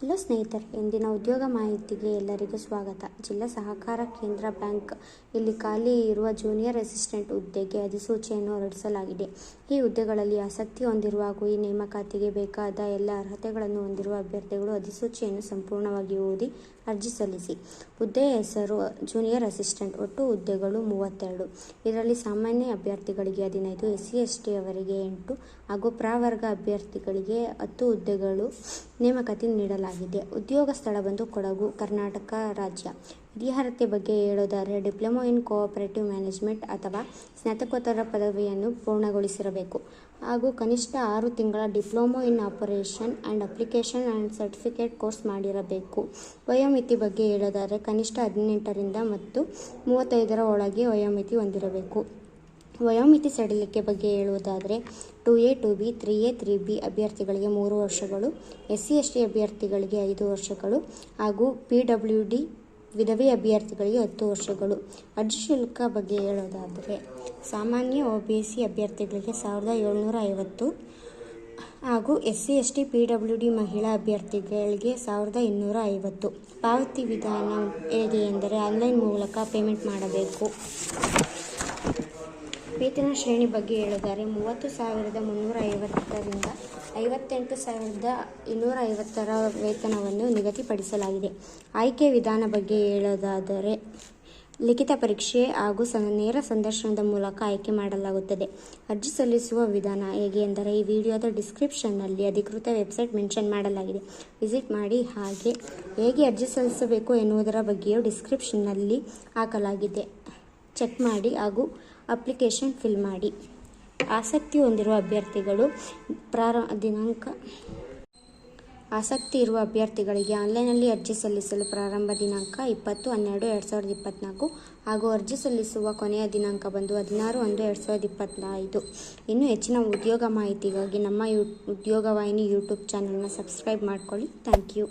Hello ಸ್ನೇಹಿತರೆ, ಇಂದಿನ ಉದ್ಯೋಗ ಮಾಹಿತಿಗೆ ಎಲ್ಲರಿಗೂ ಸ್ವಾಗತ. ಜಿಲ್ಲಾ ಸಹಕಾರ ಕೇಂದ್ರ ಬ್ಯಾಂಕ್ ಇಲ್ಲಿ ಖಾಲಿ ಇರುವ ಜೂನಿಯರ್ ಅಸಿಸ್ಟೆಂಟ್ ಹುದ್ದೆಗೆ ಅಧಿಸೂಚನೆಯನ್ನು ಹೊರಡಿಸಲಾಗಿದೆ. ಈ ಹುದ್ದೆಗಳಲ್ಲಿ ಆಸಕ್ತಿ ಹೊಂದಿರುವ ಹಾಗೂ ಈ ನೇಮಕಾತಿಗೆ ಬೇಕಾದ ಎಲ್ಲ ಅರ್ಹತೆಗಳನ್ನು ಹೊಂದಿರುವ ಅಭ್ಯರ್ಥಿಗಳು ಅಧಿಸೂಚನೆಯನ್ನು ಸಂಪೂರ್ಣವಾಗಿ ಓದಿ ಅರ್ಜಿ ಸಲ್ಲಿಸಿ. ಹುದ್ದೆಯ ಹೆಸರು ಜೂನಿಯರ್ ಅಸಿಸ್ಟೆಂಟ್. ಒಟ್ಟು ಹುದ್ದೆಗಳು 32. ಇದರಲ್ಲಿ ಸಾಮಾನ್ಯ ಅಭ್ಯರ್ಥಿಗಳಿಗೆ 15, SC/ST ಅವರಿಗೆ 8 ಹಾಗೂ ಪ್ರವರ್ಗ ಅಭ್ಯರ್ಥಿಗಳಿಗೆ 10 ಹುದ್ದೆಗಳು ನೇಮಕಾತಿ ನೀಡಲಾಗಿದೆ. ಉದ್ಯೋಗ ಸ್ಥಳ ಬಂದು ಕೊಡಗು, ಕರ್ನಾಟಕ ರಾಜ್ಯ. ವಿದ್ಯಾರ್ಹತೆ ಬಗ್ಗೆ ಹೇಳೋದಾದರೆ ಡಿಪ್ಲೊಮಾ ಇನ್ ಕೋಆಪರೇಟಿವ್ ಮ್ಯಾನೇಜ್ಮೆಂಟ್ ಅಥವಾ ಸ್ನಾತಕೋತ್ತರ ಪದವಿಯನ್ನು ಪೂರ್ಣಗೊಳಿಸಿರಬೇಕು ಹಾಗೂ ಕನಿಷ್ಠ 6 ತಿಂಗಳ diploma in operation and application and certificate course ಮಾಡಿರಬೇಕು. ವಯೋಮಿತಿ ಬಗ್ಗೆ ಹೇಳೋದಾದರೆ ಕನಿಷ್ಠ 18ರಿಂದ ಮತ್ತು 35ರ ಒಳಗೆ ವಯೋಮಿತಿ ಹೊಂದಿರಬೇಕು. ವಯೋಮಿತಿ ಸಡಿಲಿಕೆ ಬಗ್ಗೆ ಹೇಳುವುದಾದರೆ 2A, 2B, 3A, 3B ಅಭ್ಯರ್ಥಿಗಳಿಗೆ 3 ವರ್ಷಗಳು, SC/ST ಅಭ್ಯರ್ಥಿಗಳಿಗೆ 5 ವರ್ಷಗಳು ಹಾಗೂ PWD ವಿಧವೆ ಅಭ್ಯರ್ಥಿಗಳಿಗೆ 10 ವರ್ಷಗಳು. ಅರ್ಜಿ ಶುಲ್ಕ ಬಗ್ಗೆ ಹೇಳೋದಾದರೆ ಸಾಮಾನ್ಯ OBC ಅಭ್ಯರ್ಥಿಗಳಿಗೆ 1750 ಹಾಗೂ SC/ST PWD ಮಹಿಳಾ ಅಭ್ಯರ್ಥಿಗಳಿಗೆ 1250. ಪಾವತಿ ವಿಧಾನ ಹೇಗೆ ಎಂದರೆ ಆನ್ಲೈನ್ ಮೂಲಕ ಪೇಮೆಂಟ್ ಮಾಡಬೇಕು. ವೇತನ ಶ್ರೇಣಿ ಬಗ್ಗೆ ಹೇಳೋದಾದರೆ 30,350ರಿಂದ 58,250ರ ವೇತನವನ್ನು ನಿಗದಿಪಡಿಸಲಾಗಿದೆ. ಆಯ್ಕೆ ವಿಧಾನ ಬಗ್ಗೆ ಹೇಳೋದಾದರೆ ಲಿಖಿತ ಪರೀಕ್ಷೆ ಹಾಗೂ ನೇರ ಸಂದರ್ಶನದ ಮೂಲಕ ಆಯ್ಕೆ ಮಾಡಲಾಗುತ್ತದೆ. ಅರ್ಜಿ ಸಲ್ಲಿಸುವ ವಿಧಾನ ಹೇಗೆ ಎಂದರೆ ಈ ವಿಡಿಯೋದ ಡಿಸ್ಕ್ರಿಪ್ಷನ್ನಲ್ಲಿ ಅಧಿಕೃತ ವೆಬ್ಸೈಟ್ ಮೆನ್ಷನ್ ಮಾಡಲಾಗಿದೆ, ವಿಸಿಟ್ ಮಾಡಿ. ಹಾಗೆ ಹೇಗೆ ಅರ್ಜಿ ಸಲ್ಲಿಸಬೇಕು ಎನ್ನುವುದರ ಬಗ್ಗೆಯೂ ಡಿಸ್ಕ್ರಿಪ್ಷನ್ನಲ್ಲಿ ಹಾಕಲಾಗಿದೆ, ಚೆಕ್ ಮಾಡಿ ಹಾಗೂ ಅಪ್ಲಿಕೇಶನ್ ಫಿಲ್ ಮಾಡಿ. ಆಸಕ್ತಿ ಹೊಂದಿರುವ ಅಭ್ಯರ್ಥಿಗಳು ಆಸಕ್ತಿ ಇರುವ ಅಭ್ಯರ್ಥಿಗಳಿಗೆ ಆನ್ಲೈನ್ನಲ್ಲಿ ಅರ್ಜಿ ಸಲ್ಲಿಸಲು ಪ್ರಾರಂಭ ದಿನಾಂಕ 20/12/2024 ಹಾಗೂ ಅರ್ಜಿ ಸಲ್ಲಿಸುವ ಕೊನೆಯ ದಿನಾಂಕ ಬಂದು 16/1/2025. ಇನ್ನು ಹೆಚ್ಚಿನ ಉದ್ಯೋಗ ಮಾಹಿತಿಗಾಗಿ ನಮ್ಮ ಉದ್ಯೋಗವಾಹಿನಿ ಯೂಟ್ಯೂಬ್ ಚಾನಲ್ನ ಸಬ್ಸ್ಕ್ರೈಬ್ ಮಾಡ್ಕೊಳ್ಳಿ. Thank you.